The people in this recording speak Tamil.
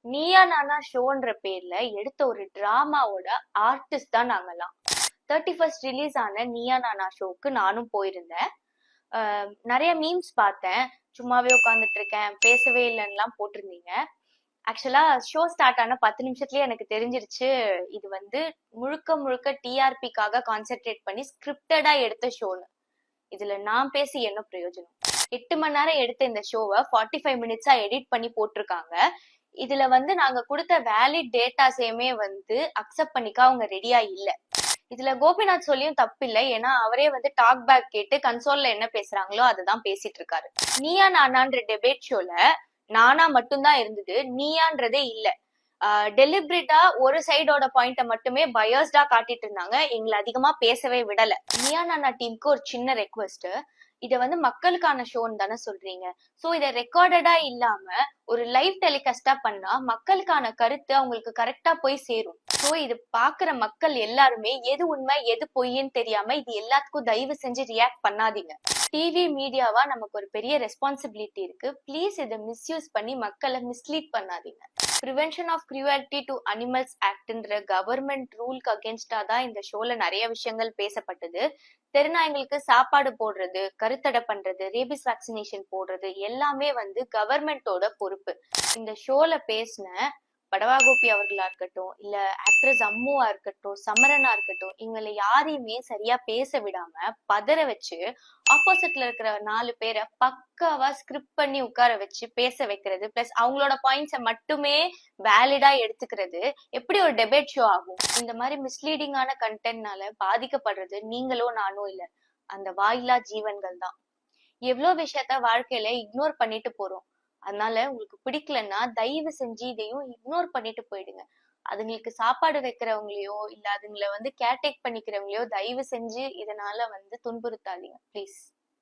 நீயா நானா ஷோன்ற பேர்ல எடுத்த ஒரு டிராமாவோட ஆர்டிஸ்ட் தான் நாங்கெல்லாம். 31st ரிலீஸ் ஆன நீயா நானா ஷோக்கு நானும் போயிருந்தேன். நிறைய மீம்ஸ் பார்த்தேன். சும்மாவே உட்காந்துட்டு இருக்கேன், பேசவே இல்லைன்னுலாம் போட்டிருந்தீங்க. ஆக்சுவலா ஷோ ஸ்டார்ட் ஆன 10 நிமிஷத்துலயே எனக்கு தெரிஞ்சிருச்சு, இது வந்து முழுக்க முழுக்க டிஆர்பிக்காக கான்சென்ட்ரேட் பண்ணி ஸ்கிரிப்டடா எடுத்த ஷோன்னு. இதுல நான் பேசி என்ன பிரயோஜனம்? 8 மணி நேரம் எடுத்த இந்த ஷோவை 45 மினிட்ஸா எடிட் பண்ணி போட்டிருக்காங்க. இதுல வந்து நாங்க கொடுத்த வேலிட் டேட்டாஸையுமே வந்து அக்செப்ட் பண்ணிக்க அவங்க ரெடியா இல்ல. இதுல கோபிநாத் சொல்லியும் தப்பு இல்லை, ஏன்னா அவரே வந்து டாக் பேக் கேட்டு கன்சோல்ல என்ன பேசுறாங்களோ அதுதான் பேசிட்டு இருக்காரு. நீயா நானான்ற டெபேட் ஷோல நானா மட்டும்தான் இருந்தது, நீயான்றதே இல்ல. டெலிபரேட்டா ஒரு சைடோட பாயிண்ட மட்டுமே பயோஸ்டா காட்டிட்டு இருந்தாங்க, எங்களை அதிகமா பேசவே விடல. நீயா நானா டீமுக்கு ஒரு சின்ன ரெக்வெஸ்ட், இத வந்து மக்களுக்கான ஷோன்னு தானே சொல்றீங்க. சோ இத ரெக்கார்டடா இல்லாம ஒரு லைவ் டெலிகாஸ்டா பண்ணா மக்களுக்கான கருத்து அவங்களுக்கு கரெக்டா போய் சேரும். சோ இது பாக்குற மக்கள் எல்லாருமே எது உண்மை எது பொய்ன்னு தெரியாம இது எல்லாத்துக்கும் தயவு செஞ்சு ரியாக்ட் பண்ணாதீங்க. டிவி மீடியாவா நமக்கு ஒரு பெரிய ரெஸ்பான்சிபிலிட்டி இருக்கு. ப்ளீஸ் இதை மிஸ்யூஸ் பண்ணி மக்களை மிஸ்லீட் பண்ணாதீங்க. Prevention of cruelty to animals ஆக்ட்ன்ற கவர்மெண்ட் ரூலுக்கு அகேன்ஸ்டா தான் இந்த ஷோல நிறைய விஷயங்கள் பேசப்பட்டது. தெருநாய்களுக்கு சாப்பாடு போடுறது, கருத்தடை பண்றது, ரேபிஸ் வேக்சினேஷன் போடுறது எல்லாமே வந்து கவர்மெண்டோட பொறுப்பு. இந்த ஷோல பேசின படவா கோபி அவர்களா இருக்கட்டும், இல்ல ஆக்ட்ரஸ் அம்முவா இருக்கட்டும், சமரனா இருக்கட்டும், இவங்களை யாரையுமே சரியா பேச விடாம பதற வச்சு ஆப்போசிட்ல இருக்கிற 4 பேரை பக்காவா ஸ்கிரிப்ட் பண்ணி உட்கார வச்சு பேச வைக்கிறது, பிளஸ் அவங்களோட பாயிண்ட்ஸை மட்டுமே வேலிடா எடுத்துக்கிறது எப்படி ஒரு டெபேட் ஷோ ஆகும்? இந்த மாதிரி மிஸ்லீடிங்கான கண்டென்ட்னால பாதிக்கப்படுறது நீங்களோ நானோ இல்ல, அந்த வாயிலா ஜீவன்கள் தான். எவ்வளவு விஷயத்த வாழ்க்கையில இக்னோர் பண்ணிட்டு போறோம். அதனால உங்களுக்கு பிடிக்கலன்னா தயவு செஞ்சு இதையும் இக்னோர் பண்ணிட்டு போயிடுங்க. அதுங்களுக்கு சாப்பாடு வைக்கிறவங்களையோ இல்ல அதுங்களை வந்து கேர்டேக் பண்ணிக்கிறவங்களையோ தயவு செஞ்சு இதனால வந்து துன்புறுத்தாதீங்க ப்ளீஸ்.